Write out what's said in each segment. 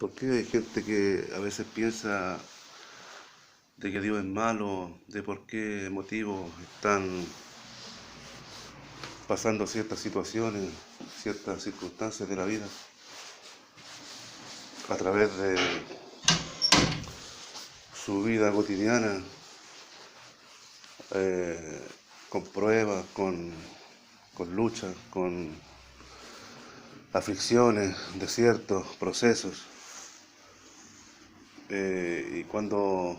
¿Por qué hay gente que a veces piensa de que Dios es malo, de por qué motivos están pasando ciertas situaciones, ciertas circunstancias de la vida a través de su vida cotidiana, eh, con pruebas, con luchas, con aflicciones, desiertos, procesos? Y cuando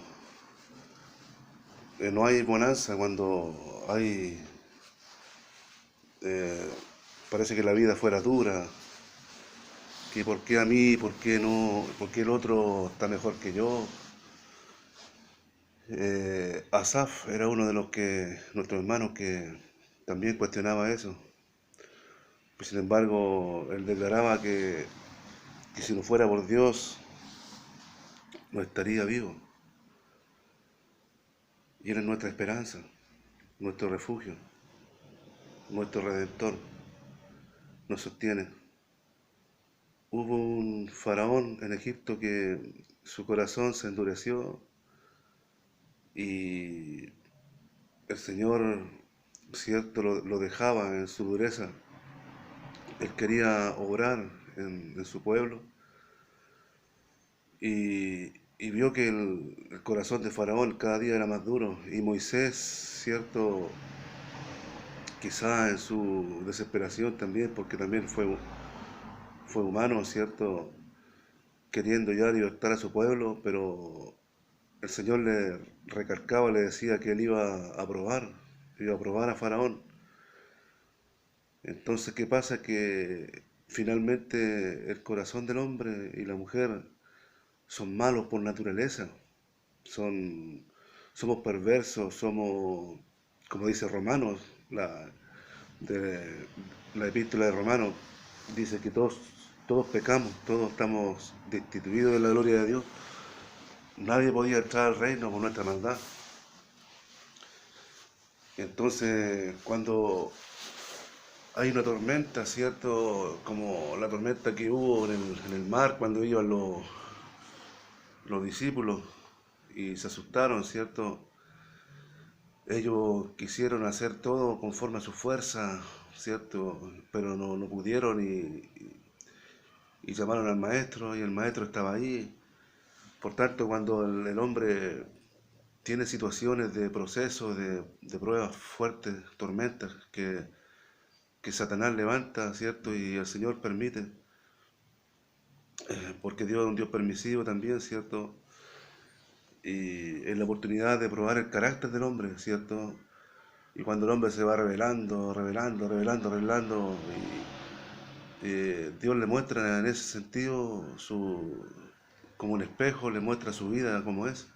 no hay bonanza, cuando hay eh, parece que la vida fuera dura, que por qué a mí, por qué no, por qué el otro está mejor que yo. Asaf era uno de los que, nuestros hermanos, que también cuestionaba eso. Pues, sin embargo, él declaraba que si no fuera por Dios, no estaría vivo. Y Él es nuestra esperanza, nuestro refugio, nuestro redentor, nos sostiene. Hubo un faraón en Egipto que su corazón se endureció y el Señor, cierto, lo dejaba en su dureza. Él quería obrar en su pueblo y vio que el corazón de Faraón cada día era más duro. Y Moisés, cierto, quizá en su desesperación también, porque también fue humano, cierto, queriendo ya libertar a su pueblo, pero el Señor le recalcaba, le decía que él iba a probar a Faraón. Entonces, ¿qué pasa? Que finalmente el corazón del hombre y la mujer son malos por naturaleza, son, somos perversos, somos, como dice Romanos, de, la epístola de Romanos, dice que todos pecamos, todos estamos destituidos de la gloria de Dios. Nadie podía entrar al reino por nuestra maldad. Entonces, cuando hay una tormenta, ¿cierto? Como la tormenta que hubo en el mar cuando iban los discípulos y se asustaron, ¿cierto? Ellos quisieron hacer todo conforme a su fuerza, ¿cierto? Pero no pudieron y llamaron al maestro y el maestro estaba ahí. Por tanto, cuando el hombre tiene situaciones de procesos, de pruebas fuertes, tormentas que Satanás levanta, ¿cierto? Y el Señor permite, porque Dios es un Dios permisivo también, ¿cierto? Y es la oportunidad de probar el carácter del hombre, ¿cierto? Y cuando el hombre se va revelando, y Dios le muestra en ese sentido como un espejo, le muestra su vida como es.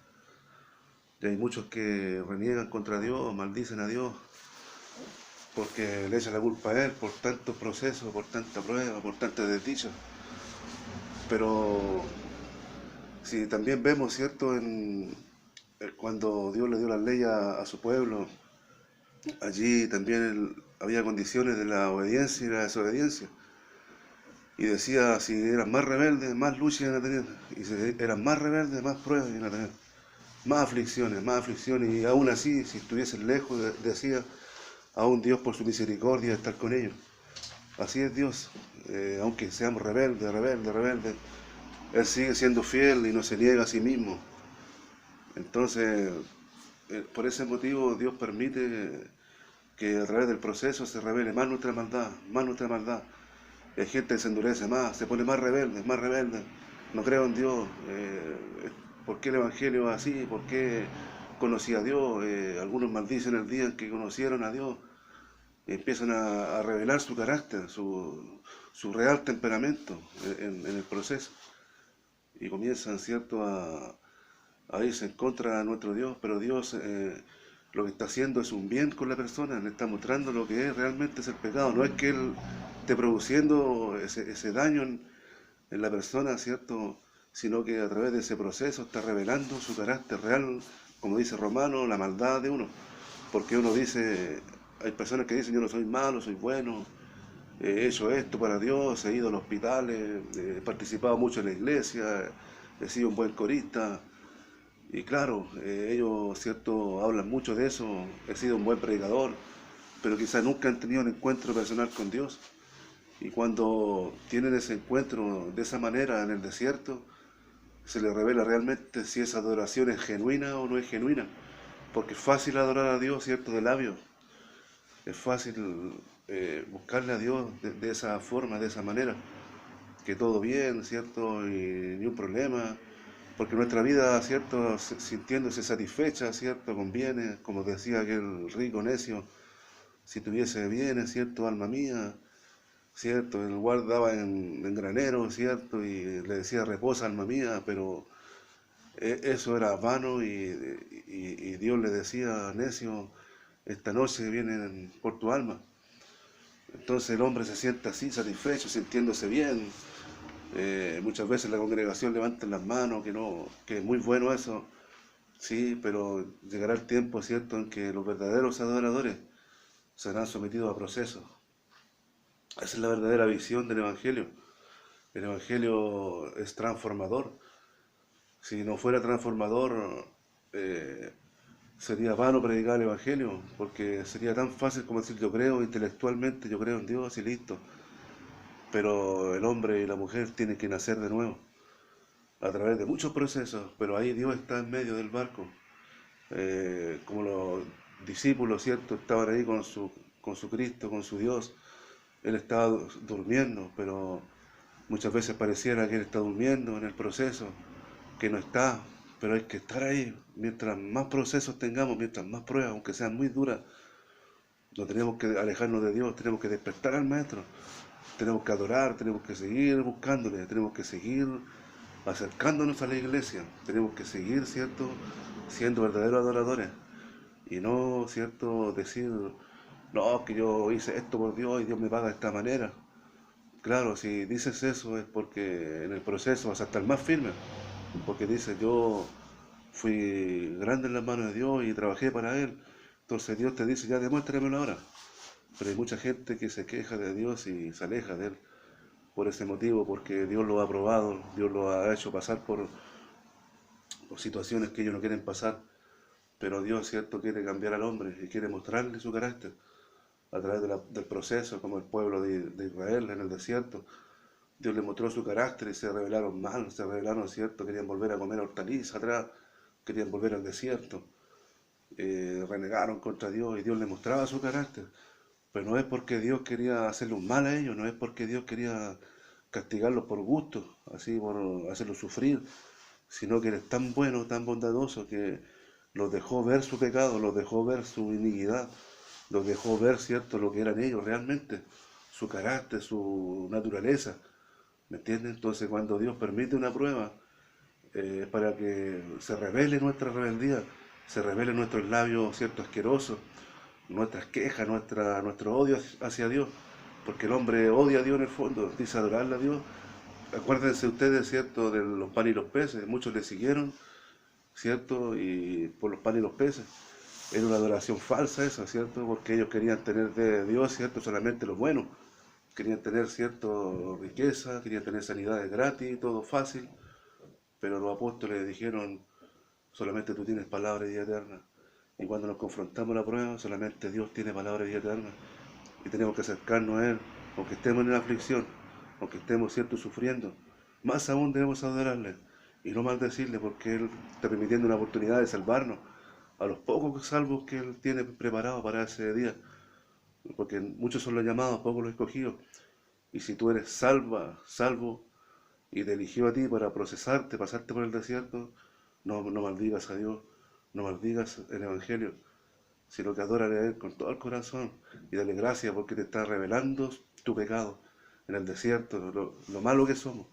Y hay muchos que reniegan contra Dios, maldicen a Dios, porque le echan la culpa a Él por tantos procesos, por tanta prueba, por tantas desdichas. Pero si también vemos, ¿cierto?, cuando Dios le dio las leyes a su pueblo, allí también había condiciones de la obediencia y la desobediencia. Y decía, si eras más rebelde, más lucha iban a tener. Y si eras más rebelde, más pruebas iban a tener. Más aflicciones, más aflicciones. Y aún así, si estuviesen lejos, decía, aún Dios por su misericordia estar con ellos. Así es Dios. Aunque seamos rebeldes, Él sigue siendo fiel y no se niega a sí mismo. Entonces, por ese motivo Dios permite que a través del proceso se revele más nuestra maldad, más nuestra maldad. Hay gente que se endurece más, se pone más rebelde, más rebelde. No creo en Dios. ¿Por qué el Evangelio es así? ¿Por qué conocí a Dios? Algunos maldicen el día en que conocieron a Dios. Y empiezan a revelar su carácter, su real temperamento en el proceso. Y comienzan, ¿cierto?, a irse en contra de nuestro Dios, pero Dios lo que está haciendo es un bien con la persona, le está mostrando lo que es realmente es el pecado. No es que Él esté produciendo ese daño en la persona, ¿cierto?, sino que a través de ese proceso está revelando su carácter real, como dice Romano, la maldad de uno. Porque uno dice, hay personas que dicen yo no soy malo, soy bueno, he hecho esto para Dios, he ido a los hospitales, he participado mucho en la iglesia, he sido un buen corista. Y claro, ellos, ¿cierto?, hablan mucho de eso, he sido un buen predicador, pero quizás nunca han tenido un encuentro personal con Dios. Y cuando tienen ese encuentro de esa manera en el desierto, se les revela realmente si esa adoración es genuina o no es genuina. Porque es fácil adorar a Dios, ¿cierto?, de labios. Es fácil buscarle a Dios de esa forma, de esa manera. Que todo bien, ¿cierto? Y ni un problema. Porque nuestra vida, ¿cierto?, sintiéndose satisfecha, ¿cierto?, con bienes, como decía aquel rico necio, si tuviese bienes, ¿cierto?, alma mía, ¿cierto? El guardaba en granero, ¿cierto? Y le decía, reposa, alma mía, pero eso era vano y Dios le decía, necio, esta noche vienen por tu alma. Entonces el hombre se siente así, satisfecho, sintiéndose bien. Muchas veces la congregación levanta las manos, que no, que es muy bueno eso, sí, pero llegará el tiempo, ¿cierto?, en que los verdaderos adoradores serán sometidos a procesos. Esa es la verdadera visión del Evangelio. El Evangelio es transformador. Si no fuera transformador, eh, sería vano predicar el Evangelio, porque sería tan fácil como decir yo creo intelectualmente, yo creo en Dios y listo. Pero el hombre y la mujer tienen que nacer de nuevo, a través de muchos procesos, pero ahí Dios está en medio del barco. Como los discípulos, ¿cierto?, estaban ahí con su Cristo, con su Dios. Él estaba durmiendo, pero muchas veces pareciera que Él está durmiendo en el proceso, que no está, pero hay que estar ahí. Mientras más procesos tengamos, mientras más pruebas, aunque sean muy duras, no tenemos que alejarnos de Dios, tenemos que despertar al Maestro, tenemos que adorar, tenemos que seguir buscándole, tenemos que seguir acercándonos a la iglesia, tenemos que seguir, ¿cierto?, siendo verdaderos adoradores y no, ¿cierto?, decir, no, que yo hice esto por Dios y Dios me paga de esta manera. Claro, si dices eso es porque en el proceso vas a estar más firme, porque dices, yo fui grande en las manos de Dios y trabajé para Él. Entonces Dios te dice, ya demuéstramelo ahora. Pero hay mucha gente que se queja de Dios y se aleja de Él por ese motivo, porque Dios lo ha probado, Dios lo ha hecho pasar por situaciones que ellos no quieren pasar. Pero Dios, cierto, quiere cambiar al hombre y quiere mostrarle su carácter a través del proceso, como el pueblo de Israel en el desierto. Dios le mostró su carácter y se rebelaron mal, se rebelaron, cierto, querían volver a comer hortaliza atrás, querían volver al desierto, renegaron contra Dios y Dios le mostraba su carácter. Pero no es porque Dios quería hacerle un mal a ellos, no es porque Dios quería castigarlos por gusto, así por hacerlos sufrir, sino que Él es tan bueno, tan bondadoso, que los dejó ver su pecado, los dejó ver su iniquidad, los dejó ver, ¿cierto?, lo que eran ellos realmente, su carácter, su naturaleza. ¿Me entiendes? Entonces cuando Dios permite una prueba, para que se revele nuestra rebeldía, se revele nuestros labios, ¿cierto?, asquerosos, nuestras quejas, nuestro odio hacia Dios, porque el hombre odia a Dios en el fondo, dice adorarle a Dios. Acuérdense ustedes, ¿cierto?, de los panes y los peces, muchos le siguieron, ¿cierto?, y por los panes y los peces. Era una adoración falsa esa, ¿cierto?, porque ellos querían tener de Dios, ¿cierto?, solamente lo bueno. Querían tener, ¿cierto?, riqueza, querían tener sanidades gratis, todo fácil, pero los apóstoles dijeron, solamente tú tienes palabra de vida eterna. Y cuando nos confrontamos a la prueba, solamente Dios tiene palabra de vida eterna. Y tenemos que acercarnos a Él, aunque estemos en la aflicción, aunque estemos, ¿cierto?, sufriendo. Más aún debemos adorarle y no maldecirle, porque Él está permitiendo una oportunidad de salvarnos a los pocos salvos que Él tiene preparados para ese día. Porque muchos son los llamados, pocos los escogidos. Y si tú eres salvo, y te eligió a ti para procesarte, pasarte por el desierto, no maldigas a Dios, no maldigas el Evangelio, sino que adórale a Él con todo el corazón y dale gracias porque te está revelando tu pecado en el desierto, lo malo que somos.